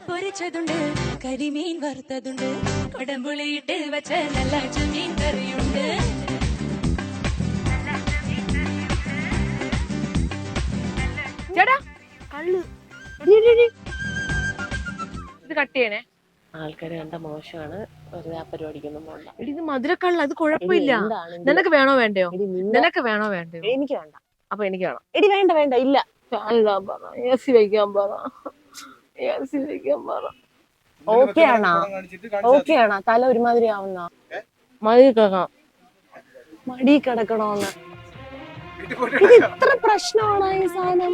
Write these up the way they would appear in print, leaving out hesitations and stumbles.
പൊരിച്ചതുണ്ട്, കരിമീൻ വറുത്തതുണ്ട്, കൊടമ്പുളിയിട്ട് വെച്ച നല്ല മീൻ കറിയുണ്ട്. ചേട്ടാ കള്ള് ഇത് കട്ട് ചെയ്യണേ. ആൾക്കാര് കണ്ട മോശമാണ്, വെറുതെ ആ പരിപാടിക്കൊന്നും പോണ്ട. എടി ഇത് മധുരക്കള്ള, അത് കുഴപ്പമില്ല. എന്താണെങ്കിലും നിനക്ക് വേണോ വേണ്ടയോ? എടി നിനക്ക് വേണോ വേണ്ടയോ? എനിക്ക് വേണ്ട. അപ്പൊ എനിക്ക് വേണം. എടി വേണ്ട വേണ്ട, ഇല്ല. AC വെക്കാൻ പറ. AC വെക്കാൻ പറ. ഓക്കെ ആണോ? ഓക്കെ ആണോ? തല ഒരുമാതിരി ആവുന്ന മതി കേൾക്കാം. മടി കിടക്കണോന്ന്. ഇത് ഇത്ര പ്രശ്നമാണോ ഈ സാധനം?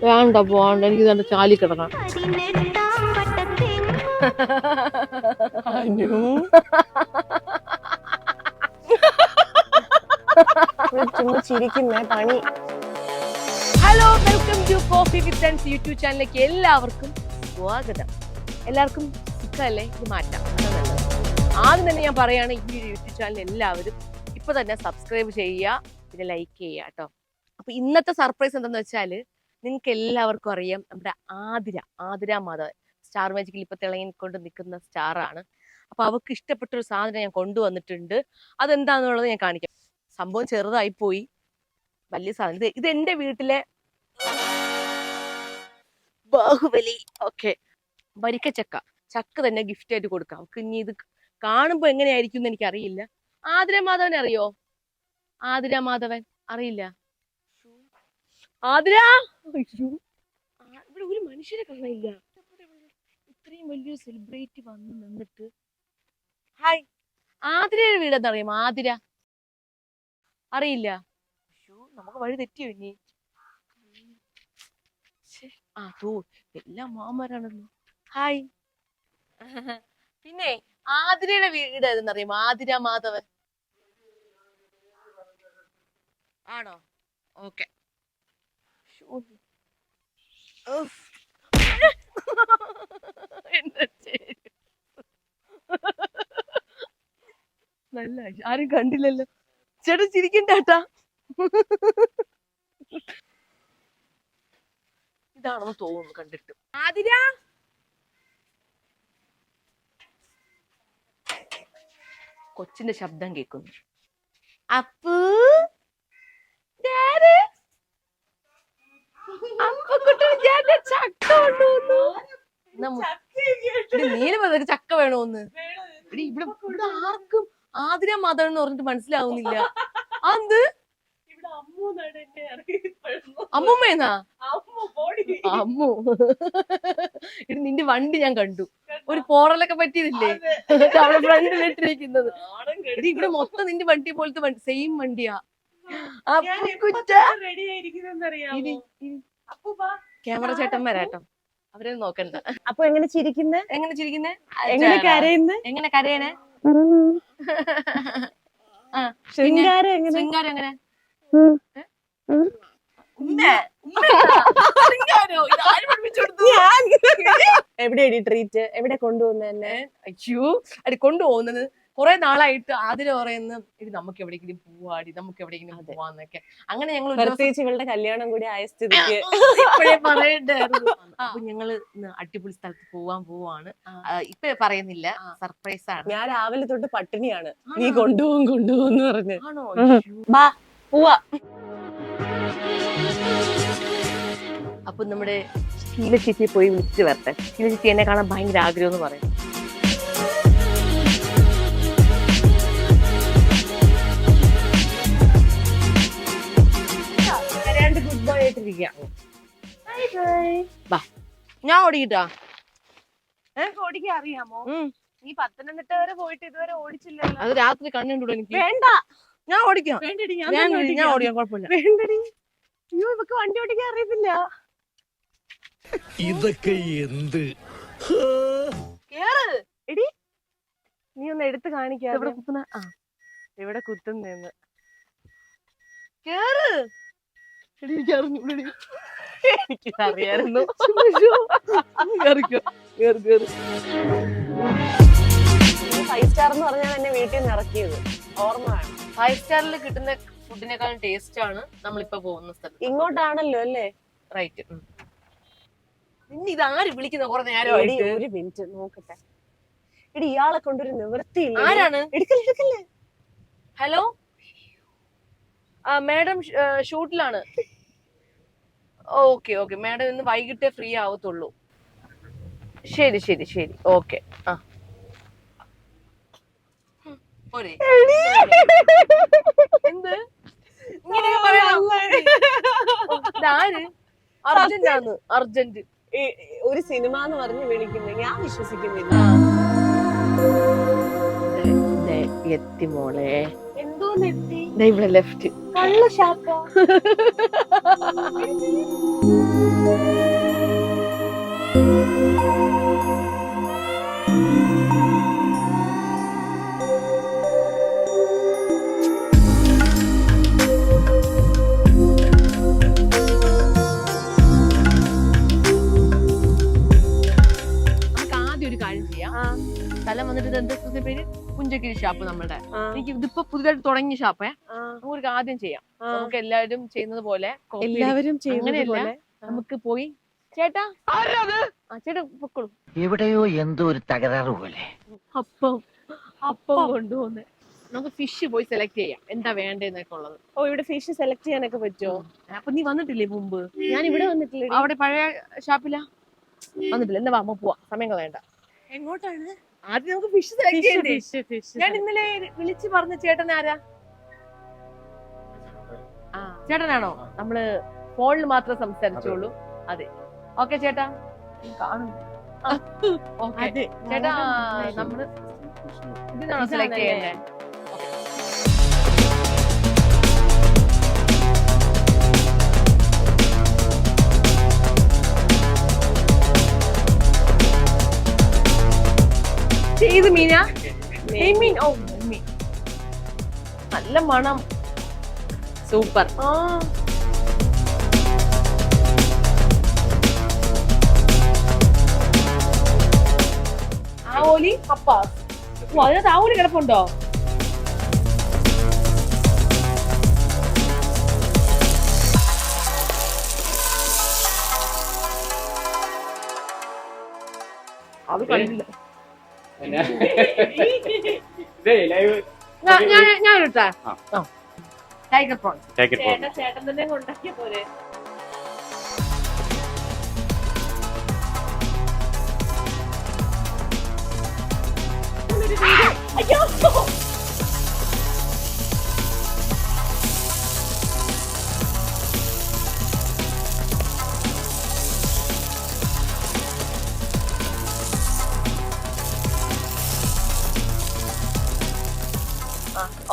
വേണ്ട പോണ്ട, എനിക്ക് തന്നെ ചാലി കിടക്കണം. ചുമ്മാ ചിരിക്കുന്നേ പണി. Hello, welcome to coffee with friends YouTube ചാനലിലേക്ക് എല്ലാവർക്കും സ്വാഗതം. എല്ലാവർക്കും സുഖമല്ലേ? ഇത് മാറ്റാം. ആദ്യം തന്നെ ഞാൻ പറയാണ്, ഈ യൂട്യൂബ് ചാനൽ എല്ലാവരും ഇപ്പൊ തന്നെ സബ്സ്ക്രൈബ് ചെയ്യുക, പിന്നെ ലൈക്ക് ചെയ്യുക കേട്ടോ. അപ്പൊ ഇന്നത്തെ സർപ്രൈസ് എന്താന്ന് വെച്ചാൽ, നിങ്ങൾക്ക് എല്ലാവർക്കും അറിയാം, നമ്മുടെ ആതിര മാധവൻ സ്റ്റാർ മാജിക്കിൽ ഇപ്പൊ തിളങ്ങിക്കൊണ്ട് നിൽക്കുന്ന സ്റ്റാറാണ്. അപ്പൊ അവർക്ക് ഇഷ്ടപ്പെട്ടൊരു സാധനം ഞാൻ കൊണ്ടുവന്നിട്ടുണ്ട്. അതെന്താന്നുള്ളത് ഞാൻ കാണിക്കാം. സംഭവം ചെറുതായി പോയി, വലിയ സാധനം. ഇത് എന്റെ വീട്ടിലെ ബാഹുബലി. ഓക്കെ, വരിക്കച്ചക്ക തന്നെ ഗിഫ്റ്റ് ആയിട്ട് കൊടുക്കാം. അവർക്ക് ഇനി ഇത് കാണുമ്പോ എങ്ങനെയായിരിക്കും എന്ന് എനിക്കറിയില്ല. ആതിര മാധവൻ അറിയോ? ആതിര മാധവൻ അറിയില്ല? ആതിര, ഇവിടെ ഒരു മനുഷ്യരെ കാണില്ല. ഇത്രയും വലിയൊരു സെലിബ്രിറ്റി വന്ന് നിന്നിട്ട്. ഹായ്, ആതിരയുടെ വീട് എന്താ അറിയാമോ? ആതിര അറിയില്ല? നമുക്ക് വഴി തെറ്റിയോ ഇനി? എല്ലാം മാമാരാണല്ലോ. ഹായ്. പിന്നെ ആതിരയുടെ വീട് ഏതെന്നറിയാമോ? ആതിര മാധവൻ ആണോ? ഓക്കെ. നല്ല ആരും കണ്ടില്ലല്ലോ. ചേട്ടാ ചിരിക്കണ്ടാട്ടാ. ഇതാണെന്ന് തോന്നുന്നു കണ്ടിട്ട്. ആതിര, കൊച്ചിന്റെ ശബ്ദം കേൾക്കുന്നു. അപ്പു, ചക്ക കൊണ്ടുവന്നു. നീന് പറഞ്ഞ ചക്ക വേണോന്ന്. ഇവിടെ ആർക്കും ആതിര മാധവൻ എന്ന് പറഞ്ഞിട്ട് മനസ്സിലാവുന്നില്ല. അത് അമ്മൂമ്മേന്നാ? അമ്മു, ഇത് നിന്റെ വണ്ടി ഞാൻ കണ്ടു. ഒരു പോറലൊക്കെ പറ്റിയതില്ലേ അവിടെ ഫ്രണ്ടിലിട്ടിരിക്കുന്നത്. ഇവിടെ മൊത്തം നിന്റെ വണ്ടി പോലത്തെ സെയിം വണ്ടിയാ. ക്യാമറ ചേട്ടൻ വരാട്ടോ, അവരെ നോക്കണ്ട. അപ്പൊ എങ്ങനെ ചിരിക്കുന്നേ? എങ്ങനെ ചിരിക്കുന്നേ? എങ്ങനെ കരയുന്നേ? എങ്ങനെ കരയണേ? ശൃംഗാരം എങ്ങനെ? ശൃംഗാരം എങ്ങനെ? എവിടെയാടി ട്രീറ്റ്? എവിടെ കൊണ്ടുപോകുന്നെ? അയ്യോ, അത് കൊണ്ടുപോകുന്നത് കുറെ നാളായിട്ട് ആതിര പറയുന്ന ഇത് നമുക്ക് എവിടെയെങ്കിലും പോവാടി, നമുക്ക് എവിടെയെങ്കിലും പോവാന്നൊക്കെ. അങ്ങനെ ഞങ്ങൾ പ്രത്യേകിച്ച് ഇവളുടെ കല്യാണം കൂടി ആയ സ്ഥിതിക്ക് പറയണ്ടായിരുന്നു. അപ്പൊ ഞങ്ങള് അടിപൊളി സ്ഥലത്ത് പോവാണ്. ഇപ്പൊ പറയുന്നില്ല, സർപ്രൈസ് ആണ്. ഞാൻ രാവിലെ തൊട്ട് പട്ടിണിയാണ്. നീ കൊണ്ടുപോകും പറഞ്ഞു. ആണോ? ബാ പോവാ. അപ്പൊ നമ്മുടെ ശീല ചേച്ചിയെ പോയി വിളിച്ചു വരട്ടെ. ശീല ചേച്ചി എന്നെ കാണാൻ ഭയങ്കര ആഗ്രഹം എന്ന് പറയും. ഗുഡ് ബൈ ആയിട്ടിരിക്കാം. ഞാൻ ഓടിക്കിട്ടാ? ഓടിക്കാൻ അറിയാമോ? നീ പത്തനംതിട്ട വരെ പോയിട്ട് ഇതുവരെ ഓടിച്ചില്ലല്ലോ. അത് രാത്രി കണ്ടുണ്ടോ എനിക്ക്? വേണ്ട, ഞാൻ ഓടിക്കാം. ഞാൻ ഓടിക്കാം, കുഴപ്പമില്ല. വേണ്ടടി. അയ്യോ, ഇവക്ക് വണ്ടി ഓടിക്കാൻ അറിയത്തില്ല. ഇതൊക്കെ എന്ത്? എടി, നീ ഒന്ന് എടുത്ത് കാണിക്കാ. ഇവിടെ കുത്തുന്ന ഇവിടെ കുത്തുന്നെന്ന്. കേറ്. എനിക്കറിയായിരുന്നു. 5 സ്റ്റാർ എന്ന് പറഞ്ഞാൽ എന്നെ വീട്ടിൽ നിന്ന് ഇറക്കിയത് ഓർമ്മ വേണം. 5 സ്റ്റാറിൽ കിട്ടുന്ന ഫുഡിനേക്കാളും ടേസ്റ്റ് ആണ് നമ്മളിപ്പോ പോകുന്ന സ്ഥലം. ഇങ്ങോട്ടാണല്ലോ അല്ലേ? റൈറ്റ്. നിന്നെ ഇതാര് വിളിക്കുന്ന കുറെ എടി, നേരമായിട്ട്? ഒരു മിനിറ്റ് നോക്കട്ടെ. എടി ഇയാളെ കൊണ്ടൊരു നിവൃത്തിയില്ല. ആരാണ്? എടുക്കല്ലേ. ഹലോ, മാഡം ഷൂട്ടിലാണ്. ഓക്കെ ഓക്കെ, മാഡം ഇന്ന് വൈകിട്ടേ ഫ്രീ ആവത്തുള്ളൂ. ശരി ശരി ശരി, ഓക്കെ. ആ പോരെ? എന്ത് ഇങ്ങനെയൊക്കെ പറയണം? ഇതാര്? അർജന്റാണ്, അർജന്റ്. ഒരു സിനിമ എന്ന് പറഞ്ഞ് വിളിക്കുന്നത് ഞാൻ വിശ്വസിക്കുന്നില്ല. എത്തി മോളെ. എന്തോ നെത്തി ഇവിടെ ലെഫ്റ്റ്. കള്ള ഷാപ്പോ? നമുക്ക് ആദ്യം ഒരു കാര്യം ചെയ്യാം. സ്ഥലം വന്നിട്ട് ഇത് എന്താ പേര്? പുഞ്ചക്കിരി ഷാപ്പ്. നമ്മളുടെ എനിക്ക് ഇതിപ്പോ പുതുതായിട്ട് തുടങ്ങിയ ഷാപ്പേ. നമുക്ക് ആദ്യം ചെയ്യാം. നമുക്ക് എല്ലാവരും ചെയ്യുന്നത് പോലെ, എല്ലാവരും അങ്ങനെയല്ല, നമുക്ക് പോയി ചേട്ടാ ചേട്ടാ പൊക്കോളൂ. എവിടെയോ എന്തോ ഒരു തകരാറ് പോലെ. അപ്പം അപ്പം കൊണ്ടുപോകുന്നത്. നമുക്ക് ഫിഷ് പോയി സെലക്ട് ചെയ്യാം, എന്താ വേണ്ടതെന്നൊക്കെ ഉള്ളത്. ഓ, ഇവിടെ ഫിഷ് സെലക്ട് ചെയ്യാനൊക്കെ പറ്റുമോ? അപ്പൊ നീ വന്നിട്ടില്ലേ മുമ്പ്? ഞാൻ ഇവിടെ വന്നിട്ടില്ല. അവിടെ പഴയ ഷാപ്പിലാ വന്നിട്ടില്ല. എന്നാ വാ, പോവാ, സമയം കളയണ്ട. എങ്ങോട്ടാണ്? ആദ്യം നമുക്ക് ഫിഷ് സെലക്ട് ചെയ്യണ്ടേ? ഞാൻ ഇന്നലെ വിളിച്ച് പറഞ്ഞ ചേട്ടൻ ആരാ? ചേട്ടനാണോ? നമ്മള് ഫോണിൽ മാത്രം സംസാരിച്ചോളൂ. അതെ, ഓക്കെ ചേട്ടാ. കാണും. ചേട്ടാ, നമ്മള് ഇതിനാണോ സെലക്ട് ചെയ്യണ്ടേ? ചെയ്ത് മീന മീൻ. ഓ മീൻ നല്ല മണം. സൂപ്പർ. ആവോലി പപ്പാസ്. ഓ, അതിനകത്ത് ആവോലി കിടപ്പുണ്ടോ? അത് കണ്ടില്ല. ഞാൻ ഇട്ടാ ടൈഗർ പ്രോൺ. ചേട്ടൻ തന്നെ കൊണ്ടാക്കിയ പോലെ. അയ്യോ,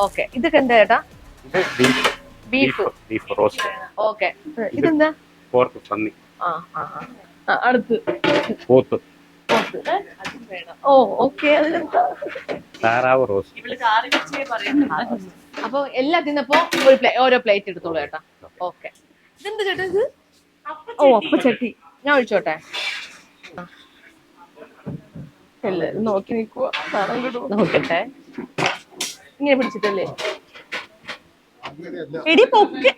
ഓക്കെ. ഇതൊക്കെ എന്താ ചേട്ടാ? Beef roast. ഓക്കെ. ഇതെന്താ? പോർക്ക് പന്നി. അടുത്ത് പോത്ത്. ഓ ഓക്കെ. താറാവ് റോസ്റ്റ്. അപ്പൊ എല്ലാം തിന്നപ്പോ ഓരോ പ്ലേറ്റ് എടുത്തോളൂ ചേട്ടാ. ഓക്കെ. ഇതെന്താ ചേട്ടാ ഇത്? ഓ, അപ്പച്ചട്ടി. ഞാൻ ഒഴിച്ചോട്ടെ? എല്ലാരും നോക്കി നിൽക്കുക. നോക്കട്ടെ. ഇങ്ങനെ പിടിച്ചിട്ടല്ലേ? എടി പൊക്ക്.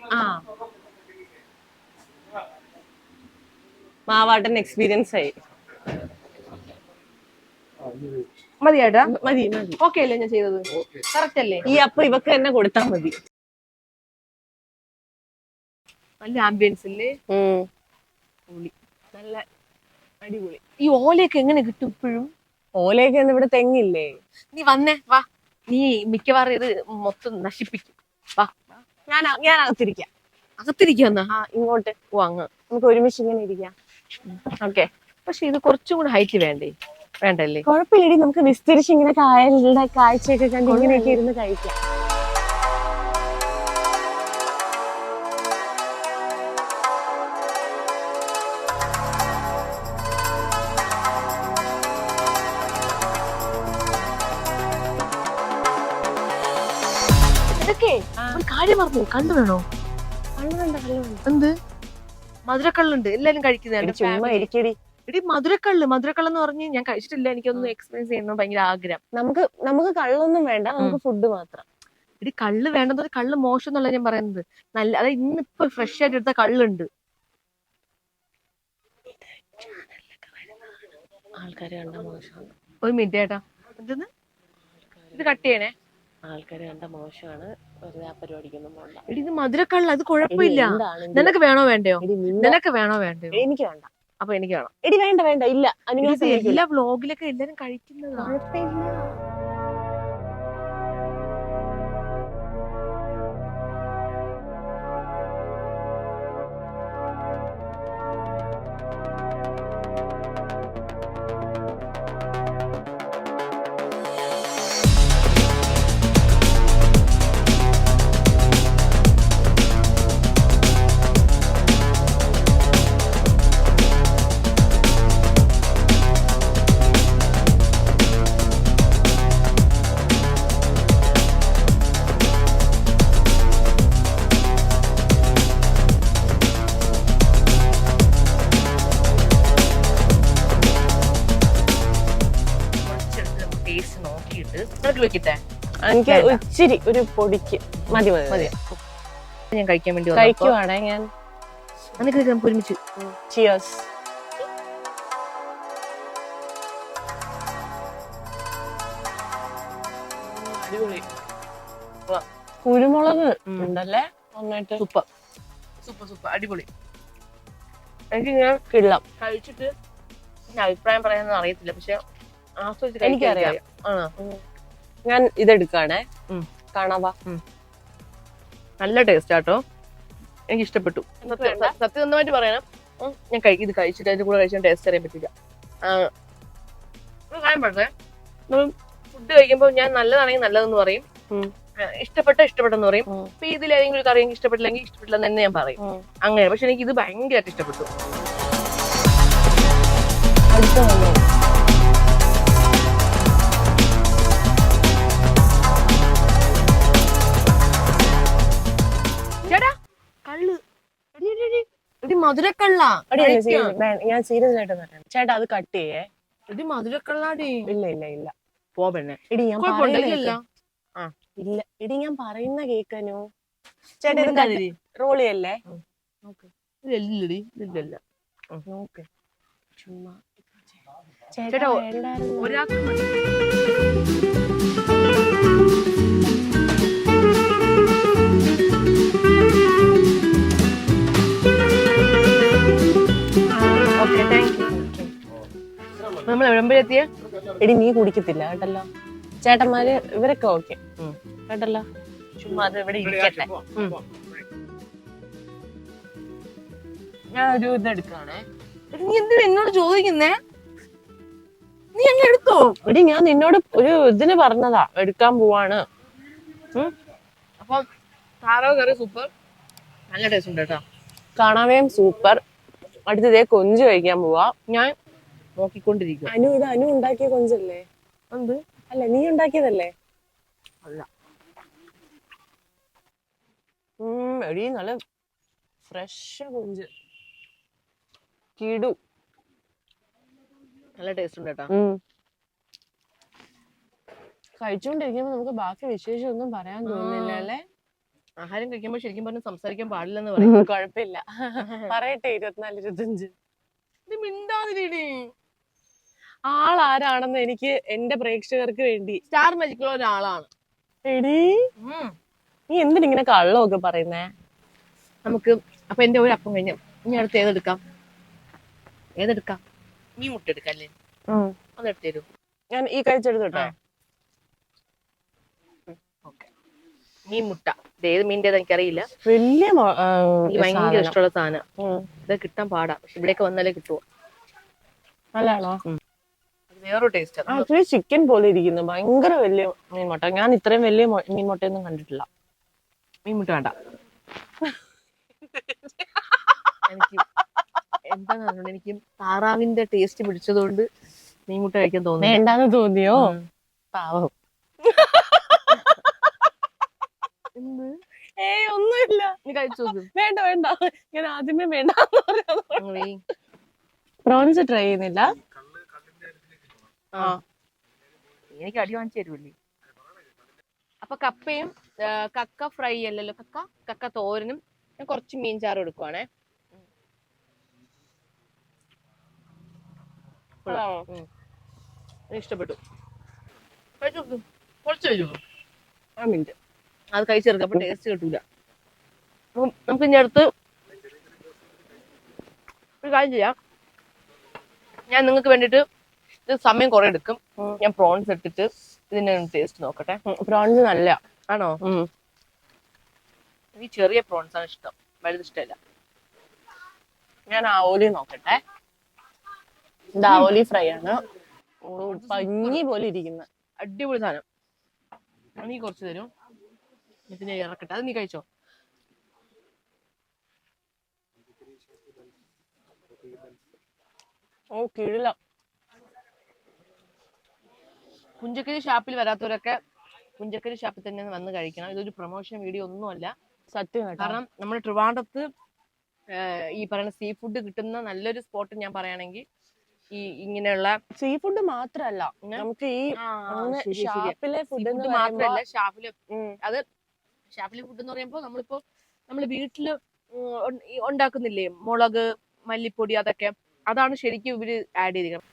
മാവാട്ടൻ എക്സ്പീരിയൻസ് ആയി. മതി ചേട്ടാ? മതി മതി. ഓക്കെ അല്ലേ ഞാൻ ചെയ്തത്? കറക്റ്റ് അല്ലേ? ഈ അപ്പം ഇവക്ക് തന്നെ കൊടുത്താൽ മതി. നല്ല ആംബിയൻസ് അല്ലേ? നല്ല അടിപൊളി. ഈ ഓലയൊക്കെ എങ്ങനെ കിട്ടും ഇപ്പോഴും? ഓലയൊക്കെ ഇവിടെ തെങ്ങില്ലേ? നീ വന്നേ, വാ. നീ മിക്കവാറും ഇത് മൊത്തം നശിപ്പിക്കും. വാ, ഞാൻ അകത്തിരിക്കാം. അകത്തിരിക്കുന്ന ഇങ്ങോട്ട്. ഓ, അങ്ങ് നമുക്ക് ഒരുമിച്ച് ഇങ്ങനെ ഇരിക്കാം. ഓക്കെ. പക്ഷെ ഇത് കുറച്ചും കൂടെ ഹൈറ്റ് വേണ്ടല്ലേ? കുഴപ്പമില്ലടി, നമുക്ക് വിസ്തരിച്ച് ഇങ്ങനെ കായലിന്റെ കാഴ്ചയൊക്കെ കണ്ട് ഇങ്ങനെയൊക്കെ ഇരുന്ന് കഴിക്കാം. ഇതൊക്കെ ഒരു കാര്യം പറഞ്ഞു. കണ്ടു വേണോ? എന്ത്? മധുരക്കള്ളുണ്ട്, എല്ലാരും കഴിക്കുന്നുണ്ട്. ചുമ്മാ ഇരിക്കടി. എടി, മധുരക്കള്ളെന്ന് പറഞ്ഞ് ഞാൻ കഴിച്ചിട്ടില്ല. എനിക്കൊന്ന് എക്സ്പീരിയൻസ് ചെയ്യണം, ഭയങ്കര ആഗ്രഹം. നമുക്ക് കള്ളൊന്നും വേണ്ട, നമുക്ക് ഫുഡ് മാത്രം. എടി, കള്ള് വേണ്ടെന്ന് പറഞ്ഞാൽ കള്ള് മോശം എന്നല്ല ഞാൻ പറയുന്നത്. നല്ല, അതായത് ഇന്നിപ്പോ ഫ്രഷ് ആയിട്ട് എടുത്ത കള്ളുണ്ട്. ആൾക്കാരെ കണ്ട മോശമാണ്. ഒരു മിനിറ്റ് ചേട്ടാ, എന്തെന്ന് ഇത് കട്ട് ചെയ്യണേ. ആൾക്കാരെ കണ്ട മോശമാണ്, വെറുതെ ആ പരിപാടിക്കൊന്നും പോണ്ട. എടി ഇത് മധുരക്കള്ള, അത് കുഴപ്പമില്ല. എന്താണെങ്കിലും നിനക്ക് വേണോ വേണ്ടയോ? എടി നിനക്ക് വേണോ വേണ്ടയോ? എനിക്ക് വേണ്ട. അപ്പൊ എനിക്ക് വേണം. എടി വേണ്ട വേണ്ട, ഇല്ല. ഇത് എല്ലാ വ്ലോഗിലൊക്കെ എല്ലാരും കഴിക്കുന്നതാ. ടേസ്റ്റ് നോക്കിയിട്ട് നിനക്ക് വെക്കട്ടെ? എനിക്ക് ഇച്ചിരി ഒരു പൊടിക്ക് മതി മതി മതി. ഞാൻ കഴിക്കാൻ വേണ്ടി കഴിക്കുവാണേ ഞാൻ. നിനക്ക് നമുക്ക് ഒരുമിച്ച്. ചിയേഴ്സ്. അടിപൊളി. കുരുമുളക് ഉണ്ടല്ലേ നന്നായിട്ട്. സൂപ്പർ സൂപ്പർ സൂപ്പർ, അടിപൊളി. എനിക്ക് ഞാൻ കിള്ളം കഴിച്ചിട്ട് അഭിപ്രായം പറയാനൊന്നും അറിയത്തില്ല, പക്ഷെ ആസ്വദിച്ച് എനിക്കറിയാം. ആണോ? ഞാൻ ഇതെടുക്കാണേ. കണവ നല്ല ടേസ്റ്റ് ആട്ടോ, എനിക്ക് ഇഷ്ടപ്പെട്ടു. സത്യസന്ധമായിട്ട് പറയണം, ഞാൻ ഇത് കഴിച്ചിട്ട് അതിന്റെ കൂടെ കഴിച്ചാൽ ടേസ്റ്റ് അറിയാൻ പറ്റില്ല. കാര്യം പറഞ്ഞേ, ഫുഡ് കഴിക്കുമ്പോൾ ഞാൻ നല്ലതാണെങ്കിൽ നല്ലതെന്ന് പറയും, ഇഷ്ടപ്പെട്ടെന്ന് പറയും. ഇപ്പൊ ഇതിലേതെങ്കിലും ഒരു കറി എനിക്ക് ഇഷ്ടപ്പെട്ടില്ലെങ്കിൽ ഇഷ്ടപ്പെട്ടില്ലെന്ന് തന്നെ ഞാൻ പറയും. അങ്ങനെ. പക്ഷെ എനിക്ക് ഇത് ഭയങ്കരമായിട്ട് ഇഷ്ടപ്പെട്ടു. ചേട്ടാ കള്ള്, ഇത് മധുരക്കള്ള. ഞാൻ സീരിയസ് ആയിട്ട് പറയാം. ചേട്ടാ അത് കട്ട് ചെയ്യേ. ഇത് മധുരക്കള്ളാടി. ഇല്ല ഇല്ല ഇല്ല, പോ പെണ്ണെ. എടി ഞാൻ കുഴപ്പമില്ല. ഇല്ല എടി ഞാൻ പറയുന്ന കേക്കനോ. ചേട്ടാ ഇത് റോളിയല്ലേ? ഇല്ലടി, ഇതില്ല. നോക്ക് ചുമ്മാ. ചേട്ടാ ഒരാൾക്ക് മതി. നമ്മൾ എവിടെയെത്തിയ? എടി നീ കുടിക്കത്തില്ല കേട്ടല്ലോ. ചേട്ടന്മാര് ഇവരൊക്കെ ഓക്കെ കേട്ടല്ലോ. ചുമ്മാ അത് ഇവിടെ ഇരിക്കട്ടെ. ഞാൻ ഒരു ഇതെടുക്കാണേ. നീ എന്തിനാ എന്നോട് ചോദിക്കുന്നേ? നീ അങ്ങ് എടുത്തോ. എടി ഞാൻ നിന്നോട് ഒരു ഇതിന് പറഞ്ഞതാ, എടുക്കാൻ പോവാണ്. അപ്പം താറാവ് കറി സൂപ്പർ, നല്ല ടേസ്റ്റ് ഉണ്ട് കേട്ടോ. കാണാവേം സൂപ്പർ. അടുത്തതേ കൊഞ്ച് കഴിക്കാൻ പോവാ. ഞാൻ നോക്കിക്കൊണ്ടിരിക്കും. ഇത് അനു ഉണ്ടാക്കിയ കൊഞ്ചല്ലേ? എന്ത്? അല്ല നീ ഉണ്ടാക്കിയതല്ലേ? അല്ല. എടി നല്ല ഫ്രഷ് കൊഞ്ച്, കിടു, നല്ല ടേസ്റ്റ് ഉണ്ട് കേട്ടോ. കഴിച്ചുകൊണ്ടിരിക്കുമ്പോ നമുക്ക് ബാക്കി വിശേഷം ഒന്നും പറയാൻ തോന്നുന്നില്ല അല്ലേ? ആഹാരം കഴിക്കുമ്പോ ശരിക്കും പറഞ്ഞ് സംസാരിക്കാൻ പാടില്ലെന്ന് പറയും. കുഴപ്പമില്ല, പറയട്ടെ. 24-25 മിണ്ടാതിരി. ആളാരാണെന്ന് എനിക്ക് എന്റെ പ്രേക്ഷകർക്ക് വേണ്ടി. സ്റ്റാർ മാജിക്കുള്ള ഒരാളാണ്. എടി നീ എന്തിനിങ്ങനെ കള്ളമൊക്കെ പറയുന്നേ? നമുക്ക് അപ്പൊ എന്റെ ഒരു അപ്പം കഴിഞ്ഞു. ഇനി അടുത്ത് ഏതെടുക്കാം? നീ മുട്ട എടുക്കല്ലേ? അതെടുത്ത് തരൂ. ഞാൻ ഈ കഴിച്ചെടുത്തോട്ടെ. മീൻ മുട്ട. ഇത് ഏത് മീനിന്റെ എനിക്കറിയില്ല. വലിയ ഭയങ്കര ഇഷ്ടമുള്ള സാധനം. ഇത് കിട്ടാൻ പാടാ, പക്ഷെ ഇവിടെയൊക്കെ വന്നാലേ കിട്ടുവോ. നല്ലതാണോ? വേറൊരു ടേസ്റ്റ്. ചിക്കൻ പോലെ ഇരിക്കുന്നു. ഭയങ്കര വലിയ മീൻമുട്ട. ഞാൻ ഇത്രയും വലിയ മീൻമുട്ടയൊന്നും കണ്ടിട്ടില്ല. മീൻമുട്ട വേണ്ട എനിക്ക്. എന്താന്ന് പറഞ്ഞോണ്ട് എനിക്ക് താറാവിന്റെ ടേസ്റ്റ് പിടിച്ചതുകൊണ്ട് മീൻമുട്ട കഴിക്കാൻ തോന്നുന്നു. വേണ്ടാന്ന് തോന്നിയോ? പാവം. ഏയ് ഒന്നുമില്ല, നീ കഴിച്ചു. വേണ്ട വേണ്ട, ഞാൻ ആദ്യമേ വേണ്ട. പ്രോൺസ് ട്രൈ ചെയ്യുന്നില്ല? എനിക്ക് അടി വാങ്ങിച്ചു തരുമല്ലേ. അപ്പൊ കപ്പയും കക്ക ഫ്രൈ അല്ലല്ലോ, കക്ക തോരനും ഞാൻ കുറച്ച് മീൻ ചാറും എടുക്കുവാണേ. ഇഷ്ടപ്പെട്ടു. കുറച്ച് കഴിച്ചു ആ മിനിറ്റ് അത് കഴിച്ചെടുക്കാം, അപ്പൊ ടേസ്റ്റ് കിട്ടൂല. അപ്പം നമുക്ക് ഇനി അടുത്ത് ഒരു കാര്യം ചെയ്യാം. ഞാൻ നിങ്ങൾക്ക് വേണ്ടിട്ട് ഇത് സമയം കുറെ എടുക്കും. ഞാൻ പ്രോൺസ് എടുത്തിട്ട് ഇതിന്റെ ടേസ്റ്റ് നോക്കട്ടെ. പ്രോൺസ് നല്ല ആണോ? എനിക്ക് ചെറിയ പ്രോൺസ് ആണ് ഇഷ്ടം, വലുത് ഇഷ്ടമല്ല. ഞാൻ ആവോലി നോക്കട്ടെ. ഇത് ആവോലി ഫ്രൈ ആണ്. പഞ്ഞി പോലെ ഇരിക്കുന്ന അടിപൊളി സാധനം. നീ കുറച്ച് തരും, ഇതിനെ ഇറക്കട്ടെ. അത് നീ കഴിച്ചോ. ഓ കിഴില. പുഞ്ചക്കരി ഷാപ്പിൽ വരാത്തവരൊക്കെ പുഞ്ചക്കരി ഷാപ്പിൽ തന്നെ വന്ന് കഴിക്കണം. ഇതൊരു പ്രൊമോഷൻ വീഡിയോ ഒന്നുമല്ല, സത്യം. കാരണം നമ്മുടെ ട്രിവാൻഡ്രത്ത് ഈ പറയുന്ന സീ ഫുഡ് കിട്ടുന്ന നല്ലൊരു സ്പോട്ട് ഞാൻ പറയുകയാണെങ്കിൽ ഈ ഇങ്ങനെയുള്ള സീ ഫുഡ് മാത്രല്ല, നമുക്ക് ഈ ഷാപ്പിലെ ഫുഡ് മാത്രല്ല, ഷാപ്പിലെ അത് ഷാപ്പിലെ ഫുഡ് എന്ന് പറയുമ്പോൾ നമ്മള് വീട്ടില് ഉണ്ടാക്കുന്നില്ലേ, മുളക് മല്ലിപ്പൊടി അതൊക്കെ, അതാണ് ശരിക്കും ഇവര് ആഡ് ചെയ്തിരിക്കണം.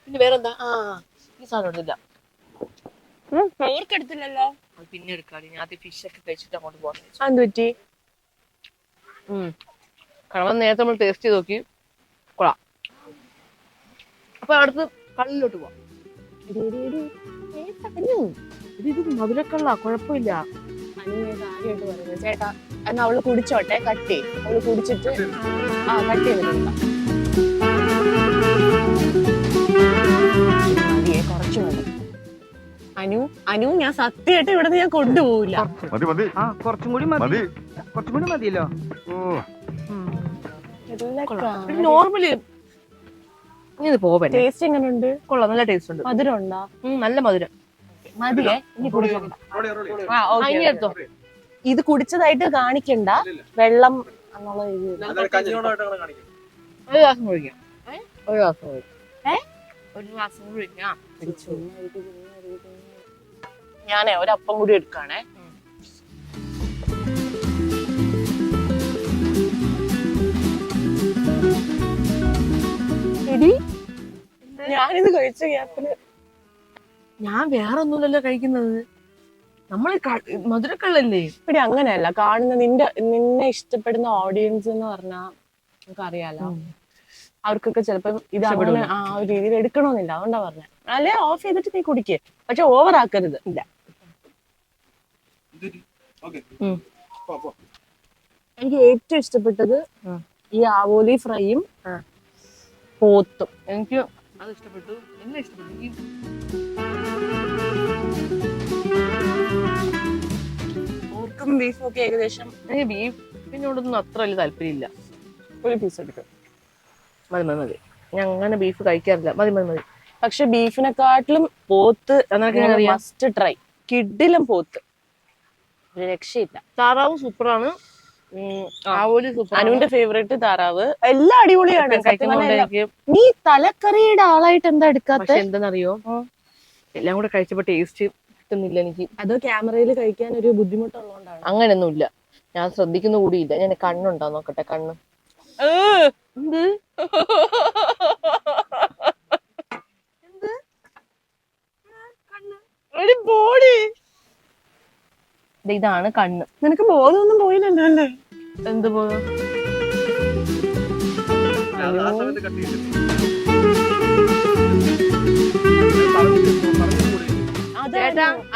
പിന്നെ വേറെന്താ, ഈ സാധനം ഒന്നുമില്ല. എടുത്തില്ലല്ലോ. അത് പിന്നെ എടുക്കാടി. ഞാൻ ആദ്യം ഫിഷ് ഒക്കെ കഴിച്ചിട്ട് അങ്ങോട്ട് പോകാൻ എന്ത് പറ്റി? കാരണം നേരത്തെ നമ്മൾ ടേസ്റ്റ് ചെയ്ത് നോക്കി, കൊള്ളാം. അപ്പൊ അടുത്ത് കള്ളിലോട്ട് പോവാം. ഇത് മധുരക്കള്ള, കുഴപ്പമില്ല. കാര്യമായിട്ട് പറയുന്നത് ചേട്ടാ, എന്നാ അവള് കുടിച്ചോട്ടെ, കട്ടി അവള് കുടിച്ചിട്ട് കട്ട് ചെയ്തിട്ടുണ്ട. മതിയെ, കുറച്ച് മതി. അനു ഞാൻ സത്യമായിട്ട് ഇവിടെ ഞാൻ കൊണ്ടുപോകില്ല. കുറച്ചും കൂടി മതിയല്ലോ. നോർമലി പോവേ. ടേസ്റ്റ് എങ്ങനെയുണ്ട്? കൊള്ളാം, നല്ല ടേസ്റ്റ് ഉണ്ട്. മധുരം ഉണ്ടോ? നല്ല മധുരം. മതിയേ, ഇനി കുടിക്കണ്ട. എടുത്തോ. ഇത് കുടിച്ചതായിട്ട് കാണിക്കണ്ട, വെള്ളം എന്നുള്ള ഇത്. ഒരു ഗ്ലാസ് കുടിക്കാം. ഒരു ഗ്ലാസ് കുടിക്കാം. ഞാനേ ഒരപ്പം കൂടി എടുക്കാണേ. ഞാനിത് കഴിച്ച ഗ്യാപ്പില് ഞാൻ വേറെ ഒന്നുമില്ലല്ലോ കഴിക്കുന്നത്, നമ്മള് മധുരക്കള്ളല്ലേ. ഇവിടെ അങ്ങനെയല്ല കാണുന്ന. നിന്നെ ഇഷ്ടപ്പെടുന്ന ഓഡിയൻസ് എന്ന് പറഞ്ഞാ നമുക്കറിയാലോ, അവർക്കൊക്കെ ചിലപ്പം ഇത് അങ്ങനെ ആ ഒരു രീതിയിൽ എടുക്കണമെന്നില്ല. അതുകൊണ്ടാ പറഞ്ഞ. അല്ലെ ഓഫ് ചെയ്തിട്ട് നീ കുടിക്കേ, പക്ഷെ ഓവർ ആക്കരുത്. ഇല്ല, എനിക്ക് ഏറ്റവും ഇഷ്ടപ്പെട്ടത് ഈ ആവോലി ഫ്രൈയും പോത്തും. എനിക്ക് അത് ഇഷ്ടപ്പെട്ടു, എല്ലാം ഇഷ്ടപ്പെട്ടു. പോർക്കും ബീഫും ഒക്കെ ഏകദേശം. എനിക്ക് ബീഫിനോടൊന്നും അത്ര വലിയ താല്പര്യമില്ല. ഒരു പീസ് എടുക്കും. മതി. ഞാൻ അങ്ങനെ ബീഫ് കഴിക്കാറില്ല. മതി. പക്ഷെ ബീഫിനെക്കാട്ടിലും പോത്ത് മസ്റ്റ് ട്രൈ. കിഡിലും പോത്ത്, ഒരു രക്ഷയില്ല. താറാവ് സൂപ്പറാണ്. ആവോലി സൂപ്പർ. അനുവിന്റെ ഫേവറേറ്റ് താറാവ്. എല്ലാം അടിപൊളിയാണ്. നീ തലക്കറിയുടെ ആളായിട്ട് എന്താ എടുക്കാത്ത? എന്താണെന്നറിയോ, എല്ലാം കൂടെ കഴിച്ചപ്പോ ടേസ്റ്റ് കിട്ടുന്നില്ല എനിക്ക്. അത് ക്യാമറയിൽ കഴിക്കാൻ ഒരു ബുദ്ധിമുട്ടുള്ളതുകൊണ്ടാണ്. അങ്ങനെയൊന്നുമില്ല, ഞാൻ ശ്രദ്ധിക്കുന്ന കൂടിയില്ല. ഞാൻ കണ്ണുണ്ടോ നോക്കട്ടെ. കണ്ണ് എന്ത് ബോഡി. ഇതാണ് കണ്ണ്. നിനക്ക് ബോധമൊന്നും പോയില്ലല്ലോ അല്ലേ? എന്ത് ബോധം?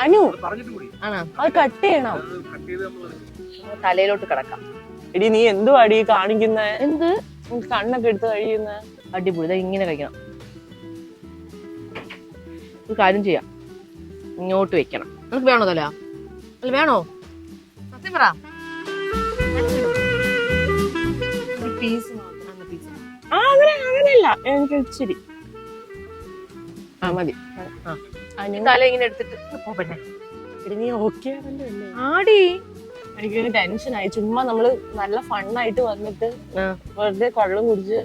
അനു ആണോ? അത് കട്ട് ചെയ്യണം. തലയിലോട്ട് കിടക്കാം. എടി നീ എന്തുവാ അടി കാണിക്കുന്ന? എന്ത് കണ്ണൊക്കെ എടുത്ത് കഴിയുന്ന? അടിപൊളി. ഇങ്ങനെ കഴിക്കണം. ഒരു കാര്യം ചെയ്യാം, ഇങ്ങോട്ട് വെക്കണം. നിനക്ക് വേണോ തല? അല്ല വേണോ? സത്യം പറ. അങ്ങനെയല്ല, എനിക്ക് ഇച്ചിരി മതി. തല ഇങ്ങനെ എടുത്തിട്ട് പോട്ടെ. നീ ഓക്കെ ആണല്ലോ അല്ലേ? ആടി, എനിക്കൊരു ടെൻഷനായി. ചുമ്മാ നമ്മള് നല്ല ഫണ്ണായിട്ട് വന്നിട്ട് വെറുതെ കള്ളും കുടിച്ച്.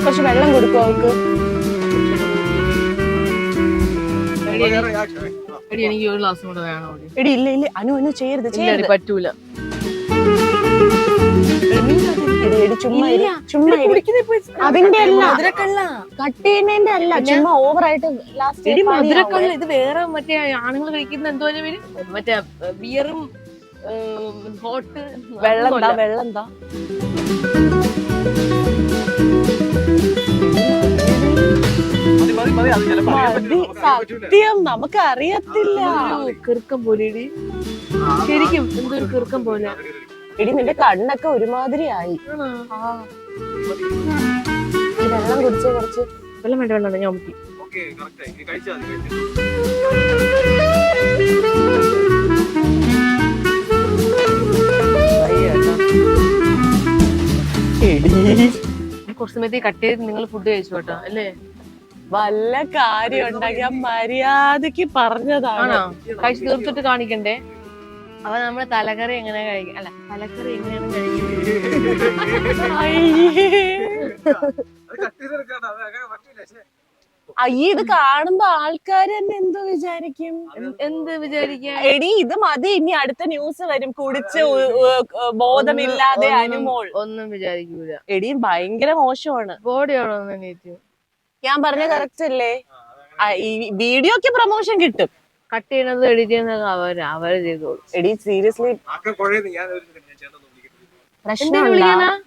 കുറച്ച് വെള്ളം കൊടുക്കും അവർക്ക്. എടി എനിക്ക് ഒരു ഗ്ലാസ് കൂടെ വേണം എടി. എടി ഇല്ല ഇല്ല അനു ചെയ്യരുത് ഇല്ല എടി, പറ്റൂല. എടി എടി ചുമ്മാ ഇരി, ചുമ്മാ ഇരി. അതിന്റെ അല്ല കട്ട് ചെയ്യുന്നതിന്റെ അല്ല, ചുമ്മാ ഓവറായിട്ട് ലാസ്റ്റ്. എടി മധുരക്കള്ള ഇത് വേറെ മറ്റേ ആണുങ്ങൾ കഴിക്കുന്ന എന്തോ പേര്, മറ്റേ ബിയറും ഹോട്ട് വെള്ളം എന്താ സത്യം നമുക്ക് അറിയത്തില്ല. കിറുക്കം പോലെ എടി, ശരിക്കും എന്തൊരു കിറുക്കം പോലെ. എടി നിന്റെ കണ്ണൊക്കെ ഒരുമാതിരി ആയി. ഈ വെള്ളം കുടിച്ച് കുറച്ച് വെള്ളം വേണ്ട വെള്ളം ഞാൻ മുക്കി. കുറച്ച് സമയത്ത് കട്ട് ചെയ്ത് നിങ്ങൾ ഫുഡ് കഴിച്ചു കേട്ടോ അല്ലേ? വല്ല കാര്യം ഉണ്ടാക്കിയ മര്യാദക്ക് പറഞ്ഞതാണ്. കഴിച്ച് തീർത്തിട്ട് കാണിക്കണ്ടേ? അപ്പൊ നമ്മള് തലക്കറി എങ്ങനെ കഴിക്കും, അല്ല തലക്കറി എങ്ങനെയാണ് അയ്യ ഇത് കാണുമ്പോ ആൾക്കാര് തന്നെ എന്തോ വിചാരിക്കും? എന്ത് വിചാരിക്കാൻ? എടി ഇത് മതി, ഇനി അടുത്ത ന്യൂസ് വരും കുടിച്ച് ബോധമില്ലാതെ അനുമോൾ. ഒന്നും വിചാരിക്കൂല. എടി ഭയങ്കര മോശമാണ്. ബോഡിയാണോ എണീറ്റ്? ഞാൻ പറഞ്ഞ കറക്റ്റ് അല്ലേ? ഈ വീഡിയോക്ക് പ്രൊമോഷൻ കിട്ടും. കട്ട് ചെയ്യണത് എഡിറ്റ് ചെയ്യുന്നത് അവര് ചെയ്തോളൂ. എടി സീരിയസ്ലി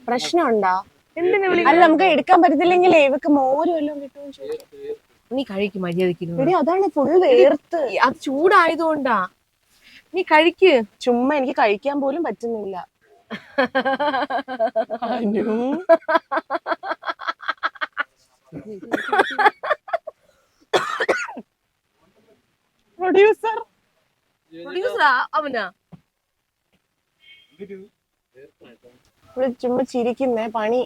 പ്രശ്നമുണ്ടാ? അല്ല നമുക്ക് എടുക്കാൻ പറ്റത്തില്ലെങ്കിൽ ഇവക്ക് മോര് വല്ലതും കിട്ടും. നീ കഴിക്കും മര്യാദക്ക്. എടി അതാണ് ഫുൾ വേർത്ത്. അത് ചൂടായതുകൊണ്ടാ. നീ കഴിക്ക്. ചുമ്മാ എനിക്ക് കഴിക്കാൻ പോലും പറ്റുന്നില്ല. പ്രൊഡ്യൂസർ അവനാ ഇവിടെ ചുമ്മാ ചിരിക്കുന്നേ പണി.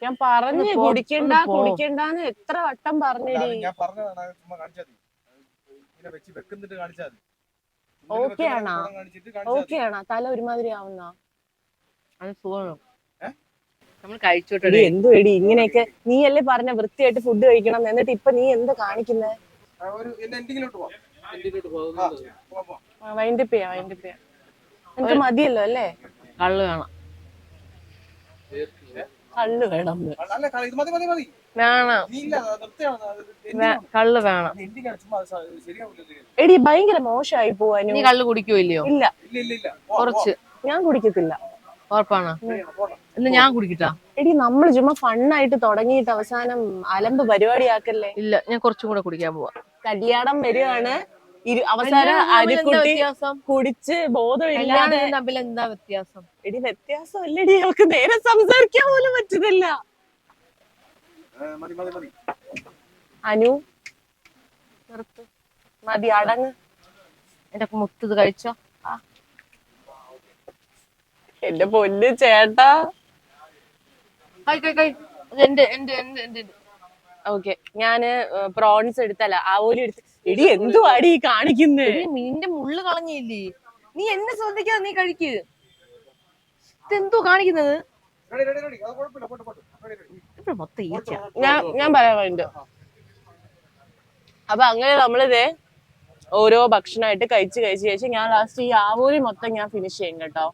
ഞാൻ പറഞ്ഞു കുടിക്കണ്ടെന്ന് എത്ര വട്ടം പറഞ്ഞിടി. ഓക്കെ ആണോ? തല ഒരുമാതിരി ആവുന്ന നമ്മൾ കഴിച്ചോട്ടെ. എന്തോ എടി ഇങ്ങനെയൊക്കെ നീയല്ലേ പറഞ്ഞ വൃത്തിയായിട്ട് ഫുഡ് കഴിക്കണം, എന്നിട്ട് ഇപ്പൊ നീ എന്ത് കാണിക്കുന്നേ? വൈൻഡപ്പ് ചെയ്യാം. എനിക്ക് മതിയല്ലോ അല്ലേ? കള്ള് വേണം. കള്ള് വേണം. കള്ള് വേണം. എടി ഭയങ്കര മോശമായി പോവാനും. നീ കള്ള് കുടിക്കോ ഇല്ലയോ? ഇല്ല കുറച്ച്. ഞാൻ കുടിക്കത്തില്ല. ഉറപ്പാണോ? എന്ന് ഞാൻ കുടിക്കട്ടാ? എടി നമ്മള് ചുമ്മാ ഫണ്ണായിട്ട് തുടങ്ങിയിട്ട് അവസാനം അലമ്പ് പരിപാടിയാക്കല്ലേ. ഇല്ല ഞാൻ കുറച്ചും കൂടെ കുടിക്കാൻ പോവാ. കല്യാണം വരുവാണ്, അവസാനം അരിക്കുട്ടി കുടിച്ച് ബോധമില്ലാതെ. തമ്മിൽ എന്താ വ്യത്യാസം? എടി വ്യത്യാസം അല്ലടി, അവർക്ക് നേരെ സംസാരിക്കാൻ പോലും പറ്റുന്നില്ല. അനു മതി അടങ്ങ്. എന്റെ മുത്തത് കഴിച്ചോ? എന്റെ പൊന്ന് ചേട്ടാ. ഓക്കെ ഞാന് പ്രോൺസ് എടുത്തല്ല ആവോലി എടുത്ത്. എടി എന്തുവാടി കാണിക്കുന്നേ? മീനിന്റെ മുള്ളു കളഞ്ഞില്ലേ? നീ എന്നെ ശ്രദ്ധിക്കാതെ നീ കഴിക്ക്. ഇതെന്തോ കാണിക്കുന്നത്? ഞാൻ പറയാൻ വേണ്ടി. അപ്പൊ അങ്ങനെ നമ്മളിതേ ഓരോ ഭക്ഷണമായിട്ട് കഴിച്ച് ഞാൻ ലാസ്റ്റ് ഈ ആവോലി മൊത്തം ഞാൻ ഫിനിഷ് ചെയ്യും കേട്ടോ.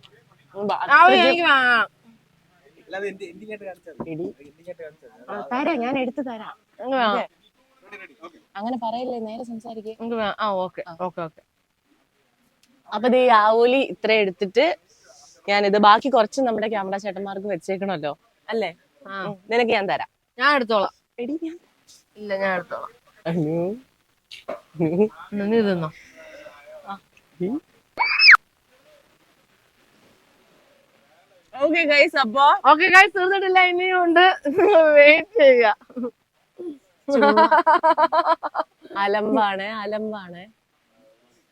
തരാം, ഞാൻ എടുത്തു തരാം. അങ്ങനെ പറയില്ലേ, നേരെ സംസാരിക്കേ. അപ്പൊ ഈ ആവോലി ഇത്ര എടുത്തിട്ട് ഞാനിത് ബാക്കി കുറച്ച് നമ്മുടെ ക്യാമറ ചേട്ടന്മാർക്ക് വെച്ചേക്കണല്ലോ അല്ലേ? നിനക്ക് ഞാൻ തരാം. ഞാൻ എടുത്തോളാം. എടി ഞാൻ ഇല്ല ഞാൻ എടുത്തോളാം. നീ തിന്നോ? ഓക്കെ ഗൈസ്, അപ്പൊ തീർന്നിട്ടില്ല, ഇനിയുണ്ട്. വെയിറ്റ് ചെയ്യുക. അലമ്പാണ്.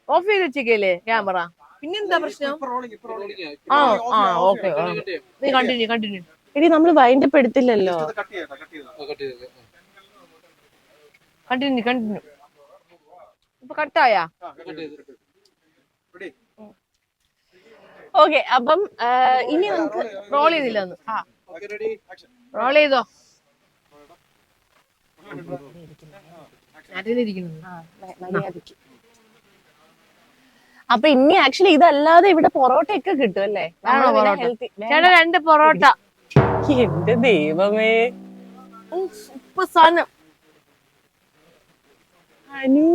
ഓഫ് ചെയ്ത് വെച്ചേക്കല്ലേ ക്യാമറ? പിന്നെന്താ പ്രശ്നം? ഓക്കെ നീ കണ്ടിന്യൂ. എടി നമ്മള് വൈൻഡപ്പ് എടുത്തില്ലല്ലോ. കണ്ടിന്യൂ. ഇപ്പൊ കട്ടായാ? ഓക്കെ അപ്പം ഇനി നമുക്ക് റോൾ ചെയ്തില്ല. റോൾ ചെയ്തോ? മര്യാദക്ക്. അപ്പൊ ഇനി ആക്ച്വലി ഇതല്ലാതെ ഇവിടെ പൊറോട്ട ഒക്കെ കിട്ടും അല്ലേ? ചേട്ടാ 2 പൊറോട്ട. എന്റെ ദൈവമേ, ഉപ്പ് സാധനം. അനു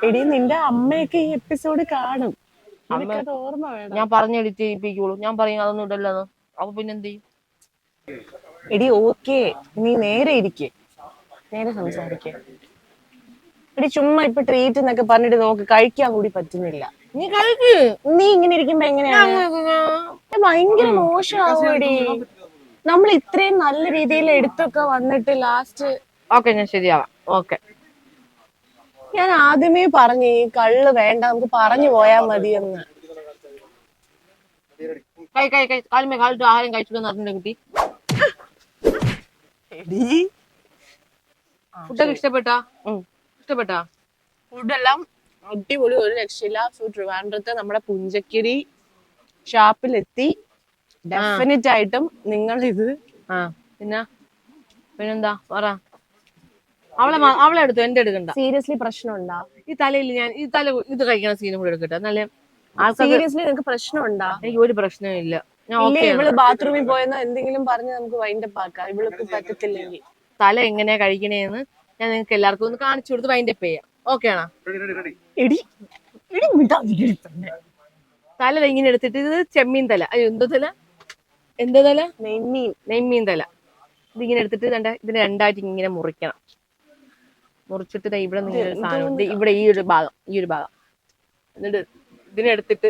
എടി, നിന്റെ അമ്മയൊക്കെ ഈ എപ്പിസോഡ് കാണും. നിനക്കത് ഓർമ്മ വേണം. ഞാൻ പറഞ്ഞ് എഡിറ്റ് ചെയ്യിപ്പിക്കുള്ളൂ. ഞാൻ പറയും അതൊന്നും ഇടല്ലെന്ന്. അപ്പൊ പിന്നെ എന്ത് ചെയ്യും? എടി ഓക്കെ, നീ നേരെ ഇരിക്കേ, നേരെ സംസാരിക്കേ. എടി ചുമ്മാ ഇപ്പൊ ട്രീറ്റ് എന്നൊക്കെ പറഞ്ഞിട്ട് നോക്ക്, കഴിക്കാൻ കൂടി പറ്റുന്നില്ല. നീ കഴിക്ക്. നീ ഇങ്ങനെ ഇരിക്കുമ്പോ എങ്ങനെയാണ്? ഭയങ്കര മോശമാവൂടി. നമ്മൾ ഇത്രയും നല്ല രീതിയിൽ എടുത്തൊക്കെ വന്നിട്ട് ലാസ്റ്റ്. ഓക്കെ, ഞാൻ ശരിയാവാം. ഓക്കെ, ഞാൻ ആദ്യമേ പറഞ്ഞു ഈ കള്ള് വേണ്ട, നമുക്ക് പറഞ്ഞു പോയാ മതിയെന്ന്. കാലുമേ കാലിട്ട് ആഹാരം കഴിച്ചിട്ട് നടന്നിട്ട് കുട്ടി. ഫുഡൊക്കെ ഇഷ്ടപ്പെട്ടാ? ഇഷ്ടപ്പെട്ടാ? ഫുഡെല്ലാം അടിപൊളി, ഒരു രക്ഷയില്ല. ട്രിവാൻഡ്രത്ത് നമ്മുടെ പുഞ്ചക്കിരി ഷാപ്പിലെത്തി. ഡെഫിനറ്റ് ആയിട്ടും നിങ്ങൾ ഇത്. പിന്നെന്താ പറ. അവളെ എടുത്തു, എന്റെ എടുക്കണ്ട. സീരിയസ്ലി പ്രശ്നമുണ്ടാ? ഈ തലയിൽ ഞാൻ ഇത് കഴിക്കുന്ന സീനും കൂടെ എടുക്കട്ടെ. നല്ല സീരിയസ്ലി നിനക്ക് പ്രശ്നമുണ്ടാ? എനിക്ക് ഒരു പ്രശ്നവും ഇല്ല. ഞാൻ ഇവള് ബാത്റൂമിൽ പോയെന്നോ എന്തെങ്കിലും പറഞ്ഞ് നമുക്ക് വൈൻഡപ്പ് ആക്കാം. ഇവൾക്ക് പറ്റത്തില്ലെങ്കിൽ തല എങ്ങനെയാ കഴിക്കണേന്ന് ഞാൻ നിങ്ങൾക്ക് എല്ലാവർക്കും ഒന്ന് കാണിച്ചു കൊടുത്ത് വൈൻഡപ്പ് ചെയ്യാം. ഓക്കെ ആണോ? തല ഇങ്ങനെ എടുത്തിട്ട്, ഇത് ചെമ്മീൻ തല. അയ്യോ, എന്തോ തല? നെയ്മീൻ തല. ഇതിങ്ങനെ എടുത്തിട്ട് ഇതിനെ 2ആയിട്ട് ഇങ്ങനെ മുറിക്കണം. മുറിച്ചിട്ട് ഇവിടെ നിന്ന് സാധനം, ഇവിടെ ഈ ഒരു ഭാഗം എന്നിട്ട് ഇതിനെടുത്തിട്ട്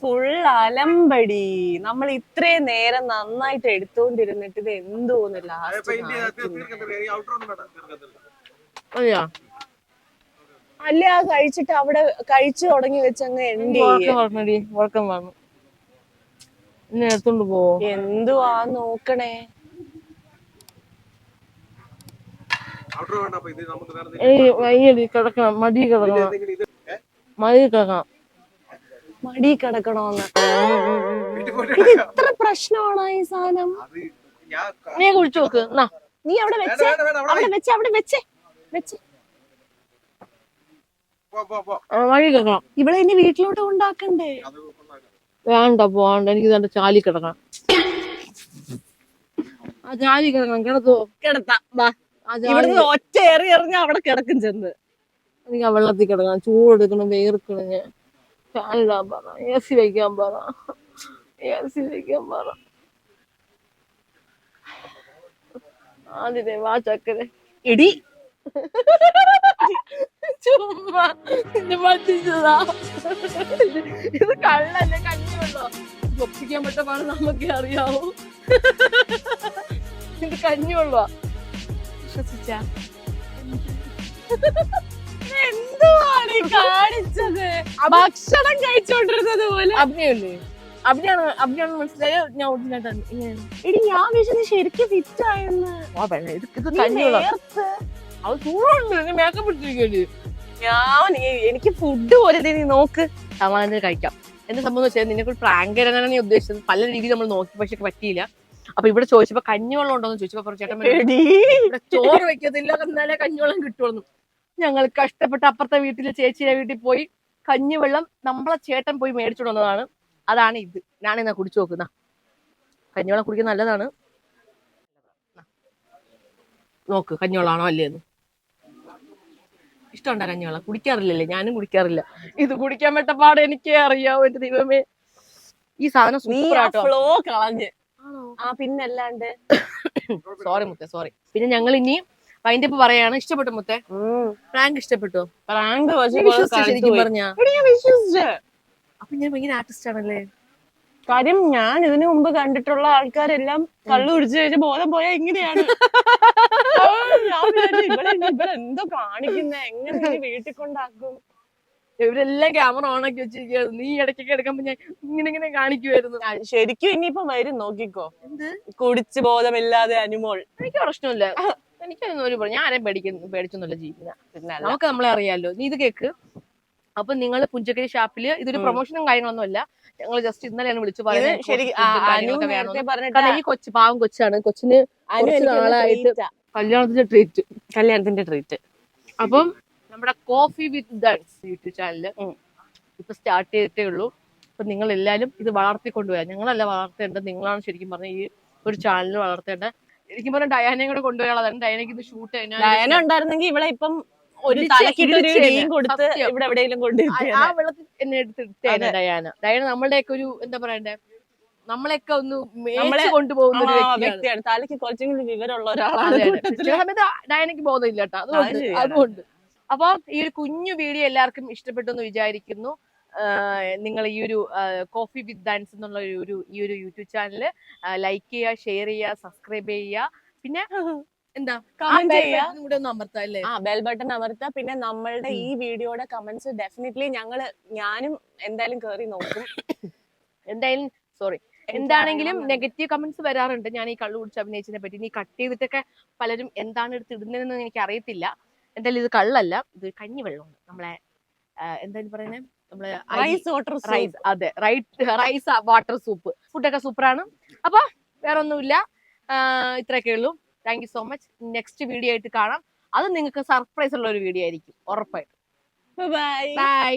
ഫുൾ അലമ്പടി. നമ്മൾ ഇത്രയും നേരം നന്നായിട്ട് എടുത്തോണ്ടിരുന്നിട്ട് ഇത് എന്തോന്ന് ലാസ്റ്റ്. അല്ല, ആ കഴിച്ചിട്ട് അവിടെ കഴിച്ചു തുടങ്ങി വെച്ചങ്ങ് എടുത്തോണ്ട് പോവോ? എന്തുവാ നോക്കണേ. കിടക്കണം, മടി കിടക്കണോന്ന്. ഇത് ഇത്ര പ്രശ്നമാണോ ഈ സാധനം? നീ കുഴിച്ചു നോക്ക്. നീ അവിടെ വെച്ചേ. മടി കിടക്കണം. ഇവിടെ ഇനി വീട്ടിലോട്ട് ഉണ്ടാക്കണ്ടേ? വേണ്ട, പോണ്ട. എനിക്ക് തന്നെ ചാലി കിടക്കണം. ആ ചാലി കിടക്കണം. കിടത്താം. ഒറ്റ എറിഞ്ഞ അവിടെ കിടക്കും ചെന്ന്. എനിക്ക് ആ വെള്ളത്തിൽ കിടക്കണം. ചൂടെടുക്കണം, വേർക്കണം. ഞാൻ ഫാനിടാൻ പറ, AC വെക്കാൻ പറ. ആദ്യമേ വാ ചക്കരെ. എടി ചുമ്മാ പറ്റിച്ചതാ. ഇത് കള്ളല്ലേ, കഞ്ഞിവെള്ളോ? ഒപ്പിക്കാൻ പറ്റ പാട് നമുക്കേ അറിയാവൂ. ഇത് കഞ്ഞിവെള്ളോ? വിശ്വസിച്ച എന്തുവാണ് കാണിച്ചത്? ഭക്ഷണം കഴിച്ചോണ്ടിരുന്നത് പോലെ. അഭിനയല്ലേ? അഭിനയാണ് മനസ്സിലായോ? ഞാൻ ഒറിജിനായിട്ടാണ്. എടി ഞാൻ വിചാരിച്ചു ശരിക്കും ഫിറ്റ് ആയെന്ന്. ഇത് കഞ്ഞിവെള്ളം. അത് ചൂടുണ്ട്, മേക്കപ്പ് ഇട്ടിരിക്കല്ലേ. എനിക്ക് ഫുഡ് പോലെ നീ നോക്ക്. സമാധാനത്തിൽ കഴിക്കാം. എന്താ സംഭവം വെച്ചാൽ നിനക്ക് പ്രാങ്ക് തരാനാണ് ഞാൻ ഉദ്ദേശിച്ചത്. പല രീതിയിൽ നമ്മൾ നോക്കി, പക്ഷെ പറ്റിയില്ല. അപ്പൊ ഇവിടെ ചോദിച്ചപ്പോ കഞ്ഞിവെള്ളം ഉണ്ടോന്ന് ചോദിച്ചപ്പോ ചേട്ടൻ ഇവിടെ ചോറ് വെക്കത്തില്ല, എന്നാലേ കഞ്ഞിവെള്ളം കിട്ടുള്ളൂ. ഞങ്ങൾ കഷ്ടപ്പെട്ട് അപ്പുറത്തെ വീട്ടിലെ ചേച്ചിയുടെ വീട്ടിൽ പോയി കഞ്ഞിവെള്ളം നമ്മളെ ചേട്ടൻ പോയി മേടിച്ചോണ്ട് വന്നതാണ്. അതാണ് ഇത്. ഞാനെന്നാ കുടിച്ചു നോക്കുന്ന. കഞ്ഞിവെള്ളം കുടിക്കാൻ നല്ലതാണ്. നോക്ക്, കഞ്ഞിവെള്ളമാണോ അല്ലേന്ന്. ഇഷ്ടമുണ്ടോ കഞ്ഞിവെള്ളം? കുടിക്കാറില്ലല്ലേ? ഞാനും കുടിക്കാറില്ല. ഇത് കുടിക്കാൻ പറ്റ പാട് എനിക്കേ അറിയാവൂ. എന്റെ ദൈവമേ, ഈ സാധനം ഫ്ലോ കളഞ്ഞ്. പിന്നല്ലാണ്ട്. സോറി മുത്തേ, സോറി. പിന്നെ ഞങ്ങൾ ഇനി വൈൻഡപ്പ് പറയാണ്. ഇഷ്ടപ്പെട്ടു മുത്തേ? പ്രാങ്ക് ഇഷ്ടപ്പെട്ടോ? പ്രാങ്ക് ശരിക്കും പറഞ്ഞാ അപ്പൊ ഞാൻ ഭയങ്കര ആർട്ടിസ്റ്റ് ആണല്ലേ? കാര്യം ഞാൻ ഇതിനു മുമ്പ് കണ്ടിട്ടുള്ള ആൾക്കാരെല്ലാം കള്ളു കുടിച്ചു കഴിഞ്ഞ് ബോധം പോയാ ഇങ്ങനെയാണ്. ഇവരെന്തോ കാണിക്കുന്നേ, എങ്ങനെ വീട്ടിൽ കൊണ്ടാക്കും? ഇവരെല്ലാം ക്യാമറ ഓണാക്കി വെച്ചിരിക്കുകയാണ്. നീ ഇടയ്ക്കൊക്കെ എടുക്കുമ്പോ ഞാൻ ഇങ്ങനെ കാണിക്കുമായിരുന്നു. ശരിക്കും ഇനിയിപ്പോ വരും, നോക്കിക്കോ. എന്ത് കുടിച്ച് ബോധമില്ലാതെ അനുമോൾ? എനിക്ക് പ്രശ്നമില്ല. എനിക്കൊന്നും ഒരു ഞാൻ ആരെയും പേടിച്ചൊന്നുമില്ല ജീവിക്കുന്ന. നമുക്ക് നമ്മളെ അറിയാലോ. നീ ഇത് കേക്ക്. അപ്പൊ നിങ്ങൾ പുഞ്ചക്കരി ഷാപ്പില് ഇതൊരു പ്രൊമോഷനും കാര്യങ്ങളൊന്നും അല്ല, ഞങ്ങൾ ജസ്റ്റ് ഇന്നലെയാണ് വിളിച്ചു ഇത് പറയുന്നത് ശരി പറഞ്ഞിട്ട് കാരണം ഈ കൊച്ചു പാവം കൊച്ചാണ്, കൊച്ചിന് കുറച്ച് നാളായിട്ട് കല്യാണത്തിന്റെ ട്രീറ്റ്. അപ്പം നമ്മുടെ കോഫി വിത്ത് ഡൺസ് യൂട്യൂബ് ചാനല് ഇപ്പൊ സ്റ്റാർട്ട് ചെയ്തിട്ടേ ഉള്ളൂ. അപ്പൊ നിങ്ങൾ എല്ലാരും ഇത് വളർത്തിക്കൊണ്ടുപോയാൽ, ഞങ്ങളല്ല വളർത്തേണ്ടത്, നിങ്ങളാണ് ശരിക്കും പറഞ്ഞ ഈ ഒരു ചാനൽ വളർത്തേണ്ടത്. ശരിക്കും പറഞ്ഞാൽ ഡയാനയും കൂടെ കൊണ്ടുപോയാളാണ്. ഡയാനയ്ക്ക് ഇത് ഷൂട്ട് ഡയാന ഉണ്ടായിരുന്നെങ്കിൽ ഇവിടെ ഇപ്പം ഒരു തലക്കിട്ടൊരു ഇടിയും കൊടുത്ത് ഇവിടെ എവിടെയെങ്കിലും കൊണ്ടുപോയി ആ വെള്ളത്തിൽ എന്നെ എടുത്തിട്ടേനെ ഡയാന നമ്മളുടെയൊക്കെ ഒരു എന്താ പറയണ്ടേ, നമ്മളെയൊക്കെ ഒന്ന് മേടിച്ച് കൊണ്ടുപോകുന്ന ഒരു വ്യക്തിയാണ്. തലയ്ക്ക് കുറച്ചെങ്കിലും വിവരമുള്ള ഒരാളാണ്. ചില സമയത്ത് ഡയാനയ്ക്ക് ബോധമില്ല കേട്ടോ, അതുകൊണ്ട്. അപ്പൊ ഈ ഒരു കുഞ്ഞു വീഡിയോ എല്ലാവർക്കും ഇഷ്ടപ്പെട്ടു എന്ന് വിചാരിക്കുന്നു. നിങ്ങൾ ഈ ഒരു കോഫി വിത്ത് ഡാൻസ് എന്നുള്ള ഈ ഒരു യൂട്യൂബ് ചാനല് ലൈക്ക് ചെയ്യുക, ഷെയർ ചെയ്യുക, സബ്സ്ക്രൈബ് ചെയ്യുക, പിന്നെ എന്താ കൂടെ ഒന്ന് അമർത്താം അല്ലേ? ബെൽ ബട്ടൺ അമർത്താം. പിന്നെ നമ്മളുടെ ഈ വീഡിയോയുടെ കമന്റ്സ് ഡെഫിനറ്റ്ലി ഞാനും എന്തായാലും കേറി നോക്കും. എന്താണെങ്കിലും നെഗറ്റീവ് കമന്റ്സ് വരാറുണ്ട് ഞാൻ ഈ കള്ളു കുടിച്ച് അഭിനയിച്ചതിനെ പറ്റി. നീ കട്ട് ചെയ്തിട്ടൊക്കെ പലരും എന്താണ് എടുത്ത് ഇടുന്നതെന്ന് എനിക്ക് അറിയത്തില്ല. എന്തായാലും ഇത് കള്ളല്ല, ഇത് കഞ്ഞിവെള്ളമാണ്. നമ്മളെ എന്തായാലും പറയുന്നത് നമ്മളെ റൈസ് വാട്ടർ സൂപ്പ്, ഫുഡൊക്കെ സൂപ്പറാണ്. അപ്പൊ വേറെ ഒന്നുമില്ല, ഇത്രയൊക്കെ ഉള്ളൂ. Thank you so much. Next video ആയിട്ട് കാണാം. അത് നിങ്ങൾക്ക് സർപ്രൈസ് ഉള്ള ഒരു വീഡിയോ ആയിരിക്കും ഉറപ്പായിട്ടും. ബൈ. ബൈ.